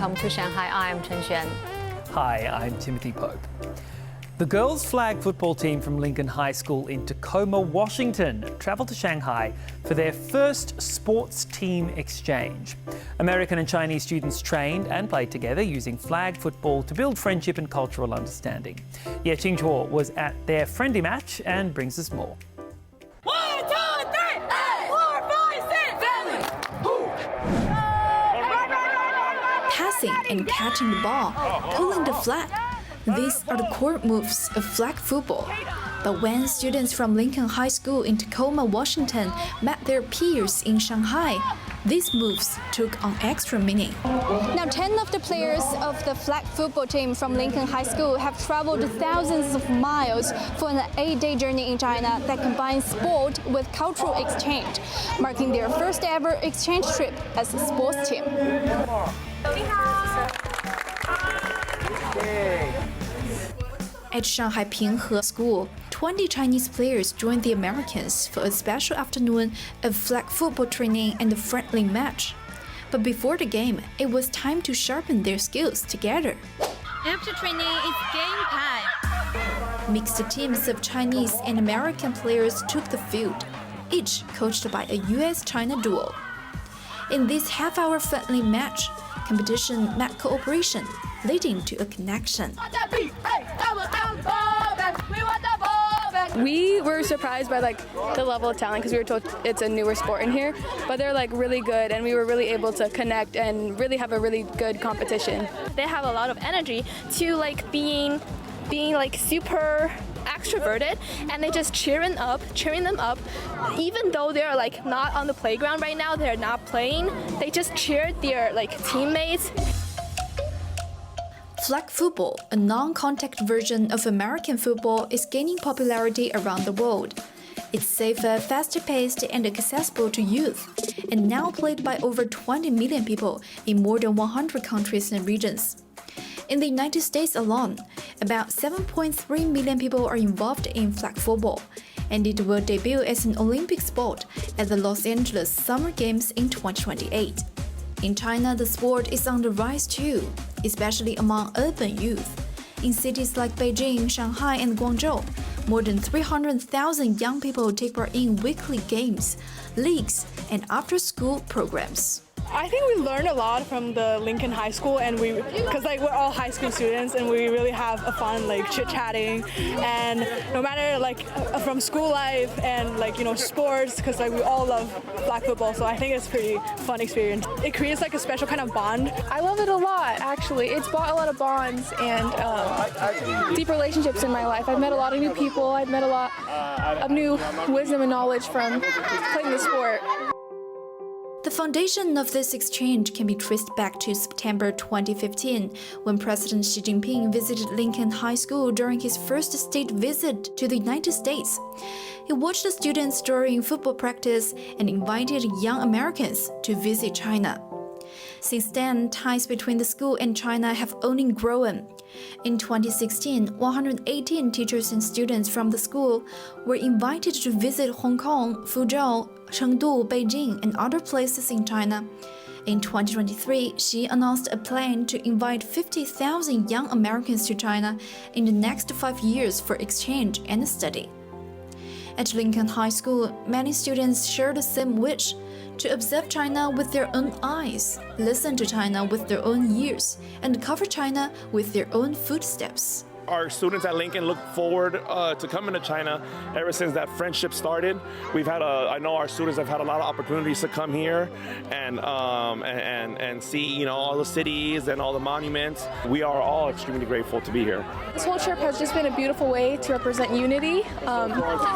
welcome to Shanghai. I'm Chen Xuan. Hi, I'm Timothy Pope. The girls' flag football team from Lincoln High School in Tacoma, Washington, travelled to Shanghai for their first sports team exchange. American and Chinese students trained and played together using flag football to build friendship and cultural understanding. Ye Qingchuo was at their friendly match and brings us more. Passing and catching the ball, pulling the flag. These are the core moves of flag football. But when students from Lincoln High School in Tacoma, Washington met their peers in Shanghai, these moves took on extra meaning. Now, 10 of the players of the flag football team from Lincoln High School have traveled thousands of miles for an 8-day journey in China that combines sport with cultural exchange, marking their first ever exchange trip as a sports team. At Shanghai Pinghe School, 20 Chinese players joined the Americans for a special afternoon of flag football training and a friendly match. But before the game, it was time to sharpen their skills together. After training, it's game time. Mixed teams of Chinese and American players took the field, each coached by a US-China duo. In this half-hour friendly match, competition met cooperation, leading to a connection. We were surprised by the level of talent because we were told it's a newer sport in here, but they're really good and we were really able to connect and really have a really good competition. They have a lot of energy to being super extroverted, and they just cheering them up. Even though they're not on the playground right now, they're not playing, they just cheered their teammates. Flag football, a non-contact version of American football, is gaining popularity around the world. It's safer, faster-paced, and accessible to youth, and now played by over 20 million people in more than 100 countries and regions. In the United States alone, about 7.3 million people are involved in flag football, and it will debut as an Olympic sport at the Los Angeles Summer Games in 2028. In China, the sport is on the rise too, especially among urban youth. In cities like Beijing, Shanghai, and Guangzhou, more than 300,000 young people take part in weekly games, leagues, and after-school programs. I think we learned a lot from the Lincoln High School, and because we're all high school students, and we really have a fun chit-chatting, and no matter from school life and sports, because we all love flag football, so I think it's a pretty fun experience. It creates a special kind of bond. I love it a lot, actually. It's brought a lot of bonds and deep relationships in my life. I've met a lot of new people. I've met a lot of new wisdom and knowledge from playing the sport. The foundation of this exchange can be traced back to September 2015, when President Xi Jinping visited Lincoln High School during his first state visit to the United States. He watched the students during football practice and invited young Americans to visit China. Since then, ties between the school and China have only grown. In 2016, 118 teachers and students from the school were invited to visit Hong Kong, Fuzhou, Chengdu, Beijing, and other places in China. In 2023, Xi announced a plan to invite 50,000 young Americans to China in the next 5 years for exchange and study. At Lincoln High School, many students share the same wish to observe China with their own eyes, listen to China with their own ears, and cover China with their own footsteps. Our students at Lincoln look forward to coming to China ever since that friendship started. I know our students have had a lot of opportunities to come here and see all the cities and all the monuments. We are all extremely grateful to be here. This whole trip has just been a beautiful way to represent unity,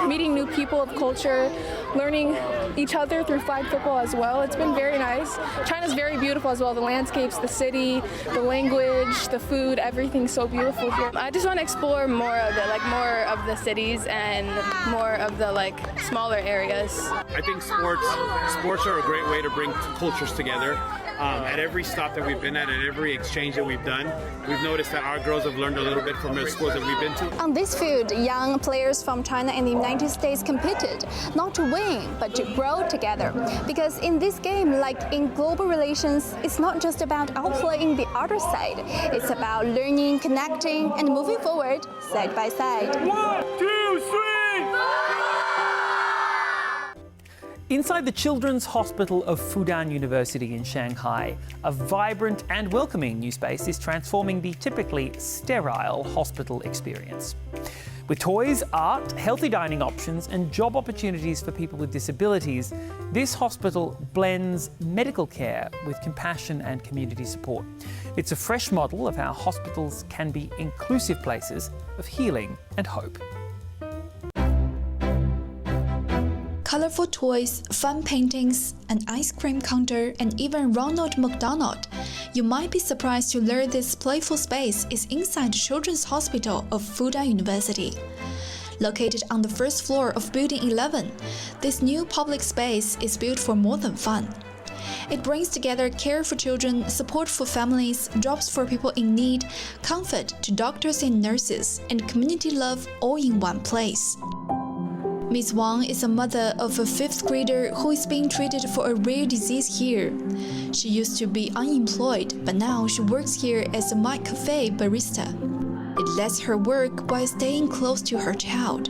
meeting new people of culture, learning each other through flag football as well. It's been very nice. China's very beautiful as well. The landscapes, the city, the language, the food, everything's so beautiful here. I just want to explore more of it, more of the cities and more of the smaller areas. I think sports are a great way to bring cultures together. At every stop that we've been at every exchange that we've done, we've noticed that our girls have learned a little bit from the schools that we've been to. On this field, young players from China and the United States competed, not to win team, but to grow together. Because in this game, like in global relations, it's not just about outplaying the other side. It's about learning, connecting, and moving forward side by side. 1, 2, 3! Inside the Children's Hospital of Fudan University in Shanghai, a vibrant and welcoming new space is transforming the typically sterile hospital experience. With toys, art, healthy dining options and job opportunities for people with disabilities, this hospital blends medical care with compassion and community support. It's a fresh model of how hospitals can be inclusive places of healing and hope. Colorful toys, fun paintings, an ice cream counter, and even Ronald McDonald. You might be surprised to learn this playful space is inside the Children's Hospital of Fudan University. Located on the first floor of Building 11, this new public space is built for more than fun. It brings together care for children, support for families, jobs for people in need, comfort to doctors and nurses, and community love all in one place. Ms. Wang is a mother of a 5th grader who is being treated for a rare disease here. She used to be unemployed, but now she works here as a night cafe barista. It lets her work while staying close to her child.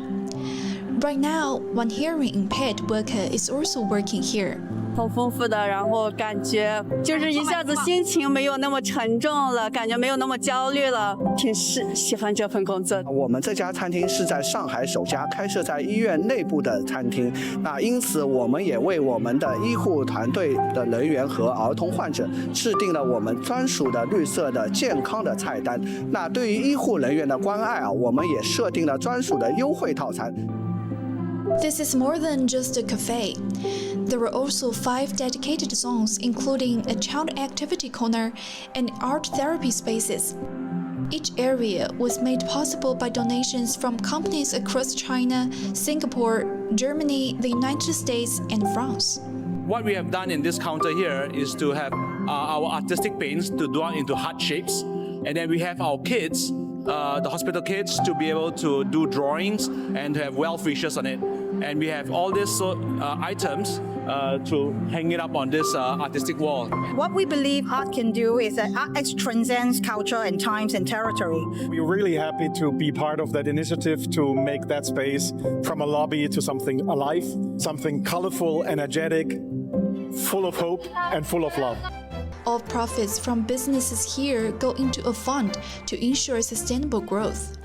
Right now, one hearing impaired worker is also working here. 很丰富的，然后感觉就是一下子心情没有那么沉重了，感觉没有那么焦虑了，挺喜欢这份工作。我们这家餐厅是在上海首家开设在医院内部的餐厅，那因此我们也为我们的医护团队的人员和儿童患者制定了我们专属的绿色的健康的菜单。那对于医护人员的关爱啊，我们也设定了专属的优惠套餐。 This is more than just a cafe. There are also 5 dedicated zones, including a child activity corner and art therapy spaces. Each area was made possible by donations from companies across China, Singapore, Germany, the United States, and France. What we have done in this counter here is to have our artistic paints to draw into heart shapes, and then we have our kids, the hospital kids, to be able to do drawings and to have well wishes on it. And we have all these items to hang it up on this artistic wall. What we believe art can do is that art transcends culture and times and territory. We're really happy to be part of that initiative to make that space from a lobby to something alive, something colorful, energetic, full of hope and full of love. All profits from businesses here go into a fund to ensure sustainable growth.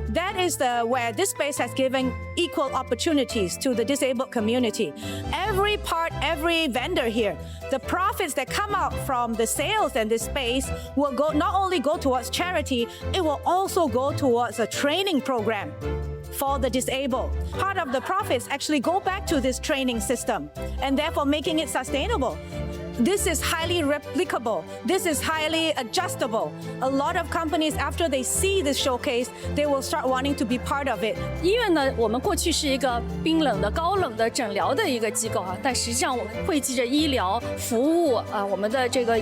That is where this space has given equal opportunities to the disabled community. Every vendor here, the profits that come out from the sales in this space will not only go towards charity, it will also go towards a training program for the disabled. Part of the profits actually go back to this training system and therefore making it sustainable. This is highly replicable. This is highly adjustable. A lot of companies, after they see this showcase, they will start wanting to be part of it. 医院呢，我们过去是一个冰冷的、高冷的诊疗的一个机构啊，但实际上我们汇集着医疗服务啊，我们的这个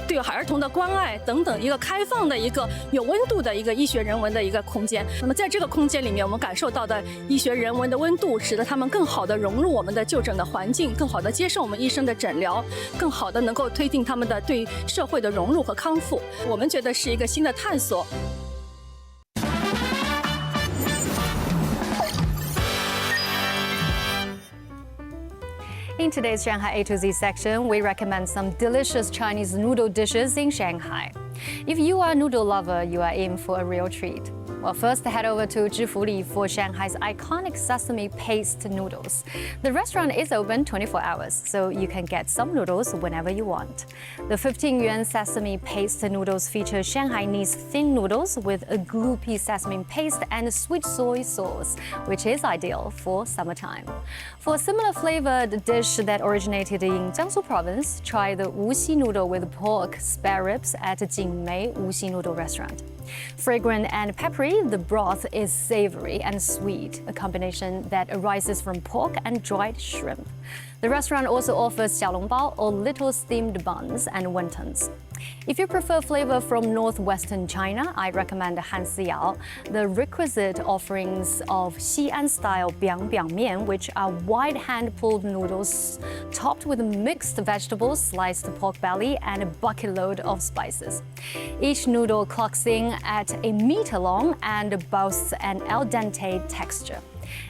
对儿童的关爱等等，一个开放的一个有温度的一个医学人文的一个空间。那么在这个空间里面，我们感受到的医学人文的温度，使得他们更好地融入我们的就诊的环境，更好地接受我们医生的诊疗。 更好的能够推进他们的对社会的融入和康复，我们觉得是一个新的探索。 In today's Shanghai A to Z section, we recommend some delicious Chinese noodle dishes in Shanghai. If you are a noodle lover, you are in for a real treat. Well, first head over to Zhifuli for Shanghai's iconic sesame paste noodles. The restaurant is open 24 hours, so you can get some noodles whenever you want. The 15 yuan sesame paste noodles feature Shanghainese thin noodles with a gloopy sesame paste and sweet soy sauce, which is ideal for summertime. For a similar flavored dish that originated in Jiangsu province, try the Wuxi noodle with pork spare ribs at Jingmei Wuxi Noodle Restaurant. Fragrant and peppery, the broth is savory and sweet, a combination that arises from pork and dried shrimp. The restaurant also offers xiaolongbao or little steamed buns and wontons. If you prefer flavor from northwestern China, I recommend Han Si Yao. The requisite offerings of Xi'an-style biang biang mian, which are wide hand-pulled noodles topped with mixed vegetables, sliced pork belly, and a bucket load of spices. Each noodle clocks in at a meter long and boasts an al dente texture.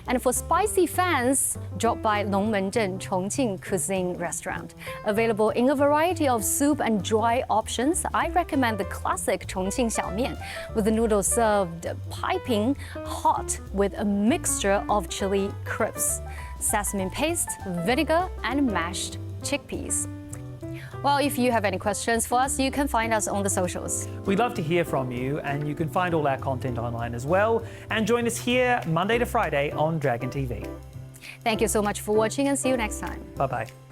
And for spicy fans, drop by Longmenzhen Chongqing Cuisine Restaurant. Available in a variety of soup and dry options, I recommend the classic Chongqing Xiaomian, with the noodles served piping hot with a mixture of chili crisps, sesame paste, vinegar, and mashed chickpeas. Well, if you have any questions for us, you can find us on the socials. We'd love to hear from you, and you can find all our content online as well. And join us here Monday to Friday on Dragon TV. Thank you so much for watching, and see you next time. Bye-bye.